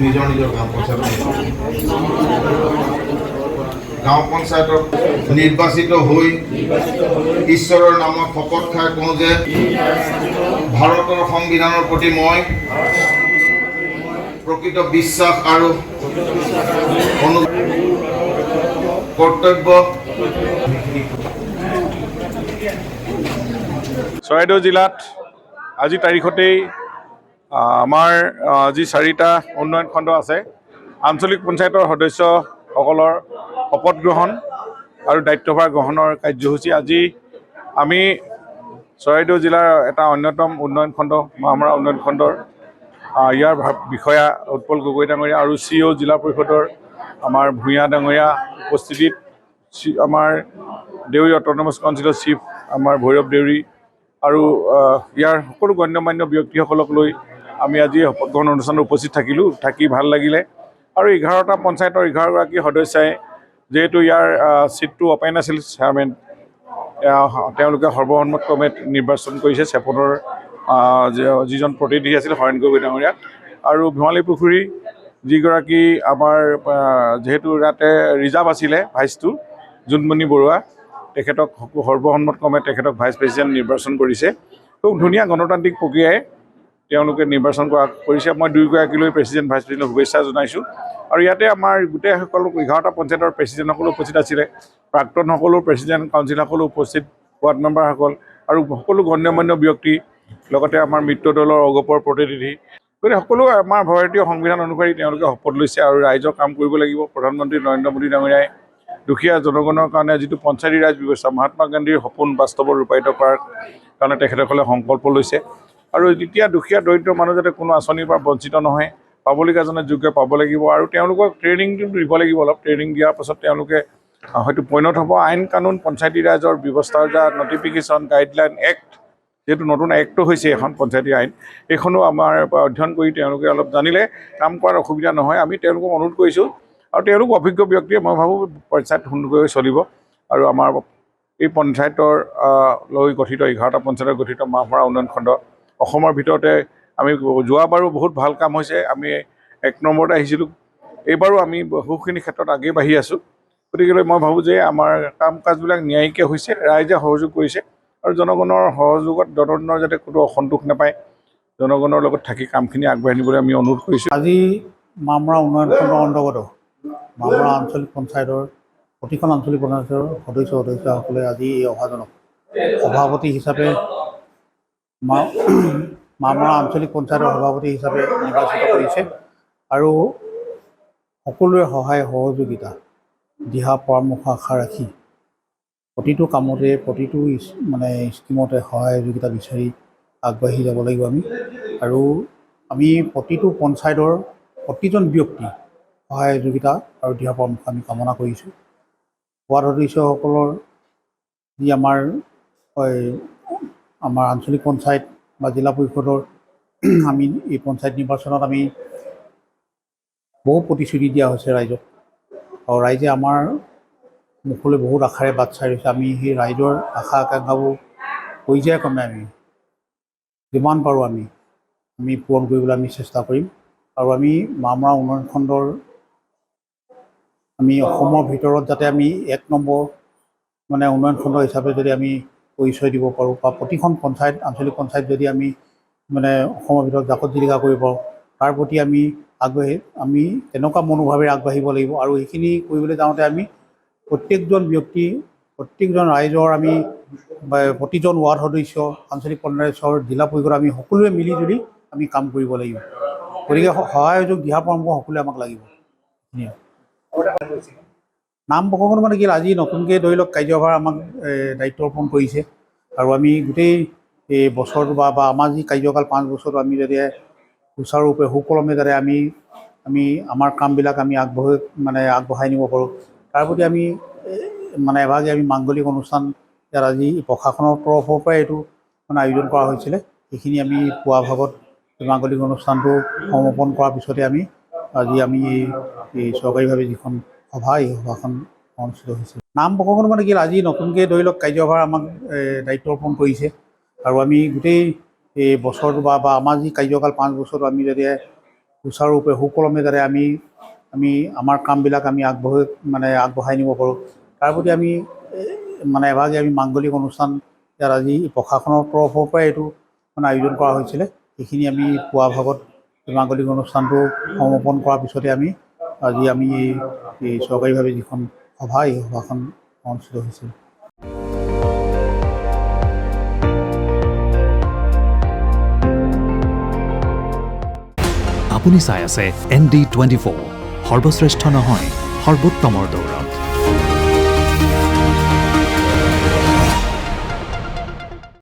নিজৰ নিজৰ গাঁও পঞ্চায়তৰ নিৰ্বাচিত হৈ ঈশ্বৰৰ নামত শপত খাই কওঁ যে ভাৰতৰ সংবিধানৰ প্ৰতি মই প্ৰকৃত বিশ্বাস আৰু কৰ্তব্য। চৰাইদেউ জিলাত আজি তাৰিখতেই আমাৰ যি 4টা উন্নয়ন খণ্ড আছে, আঞ্চলিক পঞ্চায়তৰ সদস্যসকলৰ শপত গ্ৰহণ আৰু দায়িত্বভাৰ গ্ৰহণৰ কাৰ্যসূচী আজি আমি চৰাইদেউ জিলাৰ এটা অন্যতম উন্নয়ন খণ্ড মামৰা উন্নয়ন খণ্ডৰ ইয়াৰ বিষয়া উৎপল গগৈ ডাঙৰীয়া আৰু CEO জিলা পৰিষদৰ আমাৰ ভূঞা ডাঙৰীয়া উপস্থিতিত আমাৰ দেউৰী অট'নমাছ কাউন্সিলৰ চিফ আমাৰ ভৈৰৱ দেউৰী আৰু ইয়াৰ সকলো গণ্যমান্য ব্যক্তিসকলক লৈ আমি আজি শপত গ্ৰহণ অনুষ্ঠানত উপস্থিত থাকি ভাল লাগিলে। আৰু 11টা পঞ্চায়তৰ 11গৰাকী সদস্যাই যিহেতু ইয়াৰ চিটটো অপেন আছিল, চেয়াৰমেন তেওঁলোকে সৰ্বসন্মতক্ৰমে নিৰ্বাচন কৰিছে। চেপনৰ যিজন প্ৰতিনিধি আছিল হৰেণ গগৈ ডাঙৰীয়া আৰু ভীমালী পুখুৰী যিগৰাকী আমাৰ যিহেতু ইয়াতে ৰিজাৰ্ভ আছিলে ভাইচটো জোনমণি বৰুৱা, তেখেতক সৰ্বসন্মতক্ৰমে তেখেতক ভাইচ প্ৰেছিডেণ্ট নিৰ্বাচন কৰিছে। খুব ধুনীয়া গণতান্ত্ৰিক প্ৰক্ৰিয়াই তেওঁলোকে নিৰ্বাচন কৰিছে। মই দুয়োগৰাকীলৈ প্ৰেছিডেণ্ট ভাইচ প্ৰেছিডেণ্টক শুভেচ্ছা জনাইছোঁ। আৰু ইয়াতে আমাৰ গোটেই সকলো 11টা পঞ্চায়তৰ প্ৰেছিডেণ্টসকলো উপস্থিত আছিলে, প্ৰাক্তনসকলো প্ৰেছিডেণ্ট কাউন্সিলৰসকলো উপস্থিত, ৱাৰ্ড মেম্বাৰসকল আৰু সকলো গণ্যমান্য ব্যক্তি, লগতে আমাৰ মিত্ৰ দলৰ অগপৰ প্ৰতিনিধি, গতিকে সকলো আমাৰ ভাৰতীয় সংবিধান অনুসৰি তেওঁলোকে শপত লৈছে আৰু ৰাইজৰ কাম কৰিব লাগিব। প্ৰধানমন্ত্ৰী নৰেন্দ্ৰ মোদী ডাঙৰীয়াই দুখীয়া জনগণৰ কাৰণে যিটো পঞ্চায়তী ৰাজ ব্যৱস্থা মহাত্মা গান্ধীৰ সপোন বাস্তৱত ৰূপায়িত কৰাৰ কাৰণে তেখেতসকলে সংকল্প লৈছে। আৰু যেতিয়া দুখীয়া দৰিদ্ৰ মানুহ যাতে কোনো আঁচনিৰ পৰা বঞ্চিত নহয়, পাবলগীয়াজনে যোগ্য পাব লাগিব আৰু তেওঁলোকক ট্ৰেইনিংটো দিব লাগিব। অলপ ট্ৰেইনিং দিয়াৰ পাছত তেওঁলোকে হয়তো পৰিণত হ'ব। আইন কানুন পঞ্চায়তী ৰাজৰ ব্যৱস্থাৰ যা নটিফিকেশ্যন গাইডলাইন এক্ট, যিহেতু নতুন এক্টো হৈছে এখন পঞ্চায়তী আইন, এইখনো আমাৰ অধ্যয়ন কৰি তেওঁলোকে অলপ জানিলে কাম কৰাত অসুবিধা নহয়। আমি তেওঁলোকক অনুৰোধ কৰিছোঁ আৰু তেওঁলোক অভিজ্ঞ ব্যক্তিয়ে মই ভাবোঁ পঞ্চায়ত সুন্দৰকৈ চলিব। আৰু আমাৰ এই পঞ্চায়তৰ লৈ গঠিত 11টা পঞ্চায়তৰ গঠিত মামৰা উন্নয়ন খণ্ড অসমৰ ভিতৰতে আমি যোৱাবাৰো বহুত ভাল কাম হৈছে, আমি 1 নম্বৰতে আহিছিলোঁ। এইবাৰো আমি বহুখিনি ক্ষেত্ৰত আগেই বাঢ়ি আছোঁ। গতিকে মই ভাবোঁ যে আমাৰ কাম কাজবিলাক ন্যায়িকে হৈছে, ৰাইজে সহযোগ কৰিছে আৰু জনগণৰ সহযোগত জনগণৰ যাতে কোনো অসন্তোষ নাপায়, জনগণৰ লগত থাকি কামখিনি আগবাঢ়ি নিবলৈ আমি অনুৰোধ কৰিছোঁ। আজি মামৰা উন্নয়ন খণ্ডৰ অন্তৰ্গত মামৰা আঞ্চলিক পঞ্চায়তৰ প্ৰতিখন আঞ্চলিক পঞ্চায়তৰ সদস্যসকলে আজি এই অভাজনক সভাপতি হিচাপে মামৰা আঞ্চলিক পঞ্চায়তৰ সভাপতি হিচাপে নিৰ্বাচিত কৰিছে। আৰু সকলোৰে সহায় সহযোগিতা দিহা পৰামৰ্শ আশা ৰাখি প্ৰতিটো কামতে প্ৰতিটো স্কিমতে সহায় সহযোগিতা বিচাৰি আগবাঢ়ি যাব লাগিব আমি। আৰু আমি প্ৰতিটো পঞ্চায়তৰ প্ৰতিজন ব্যক্তি সহায় সহযোগিতা আৰু দিহা পৰামৰ্শ আমি কামনা কৰিছোঁ। ৱাৰ্ড সদস্যসকলৰ যি আমাৰ আঞ্চলিক পঞ্চায়ত বা জিলা পৰিষদৰ আমি এই পঞ্চায়ত নিৰ্বাচনত আমি বহু প্ৰতিশ্ৰুতি দিয়া হৈছে ৰাইজক, আৰু ৰাইজে আমাৰ মুখলৈ বহুত আশাৰে বাট চাই ৰৈছে। আমি সেই ৰাইজৰ আশা আকাংক্ষাবোৰ পৰ্যায়ক্ৰমে আমি যিমান পাৰোঁ আমি পূৰণ কৰিবলৈ আমি চেষ্টা কৰিম। আৰু আমি মামৰা উন্নয়ন খণ্ডৰ আমি অসমৰ ভিতৰত যাতে আমি 1 নম্বৰ উন্নয়ন খণ্ড হিচাপে যদি আমি পৰিচয় দিব পাৰোঁ, বা প্ৰতিখন পঞ্চায়ত আঞ্চলিক পঞ্চায়ত যদি আমি অসমৰ ভিতৰত জাকত জিলিকা কৰিব পাৰোঁ, তাৰ প্ৰতি আমি তেনেকুৱা মনোভাৱেৰে আগবাঢ়িব লাগিব। আৰু এইখিনি কৰিবলৈ যাওঁতে আমি প্ৰত্যেকজন ব্যক্তি, প্ৰত্যেকজন ৰাইজৰ আমি প্ৰতিজন ৱাৰ্ড সদস্য, আঞ্চলিক পঞ্চায়তৰ জিলা পৰিষদ আমি সকলোৱে মিলিজুলি আমি কাম কৰিব লাগিব। গতিকে সহায় সহযোগ দিহা পৰামৰ্শ সকলোৱে আমাক লাগিব। নাম প্ৰসংগত মানে কি, আজি নতুনকৈ ধৰি লওক কাৰ্যভাৰ আমাক দায়িত্ব অৰ্পণ কৰিছে আৰু আমি গোটেই এই বছৰটো বা আমাৰ যি কাৰ্যকাল 5 বছৰটো আমি যাতে সুচাৰুৰূপে সুকলমে যাতে আমি আমাৰ কামবিলাক আমি আগবঢ়াই নিব পাৰোঁ, তাৰ প্ৰতি আমি মানে এভাগে আমি মাংগলিক অনুষ্ঠান ইয়াত আজি প্ৰশাসনৰ তৰফৰ পৰাই এইটো মানে আয়োজন কৰা হৈছিলে। সেইখিনি আমি পুৱা ভাগত মাংগলিক অনুষ্ঠানটো সমাপন কৰাৰ পিছতে আজি এই চৰকাৰীভাৱে যিখন সভা, এই সভাখন অনুষ্ঠিত হৈছিল। নাম প্ৰসংগত মানে কি, আজি নতুনকৈ ধৰি লওক কাৰ্যভাৰ আমাক দায়িত্ব অৰ্পণ কৰিছে আৰু আমি গোটেই এই বছৰটো বা আমাৰ যি কাৰ্যকাল 5 বছৰটো আমি যাতে সুচাৰুৰূপে সুকলমে যাতে আমি আমাৰ কামবিলাক আমি আগবঢ়াই নিব পাৰোঁ, তাৰ প্ৰতি আমি মানে এভাগে আমি মাংগলিক অনুষ্ঠান ইয়াত আজি প্ৰশাসনৰ তৰফৰ পৰাই এইটো মানে আয়োজন কৰা হৈছিলে। সেইখিনি আমি পুৱা ভাগত মাংগলিক অনুষ্ঠানটো সমাপন কৰাৰ পিছতে আজি এই চৰকাৰীভাৱে যিখন সভা, এই সভাখন অনুষ্ঠিত হৈছিল। আপুনি চাই আছে ND24, সৰ্বশ্ৰেষ্ঠ নহয় সৰ্বোত্তমৰ দৌৰ।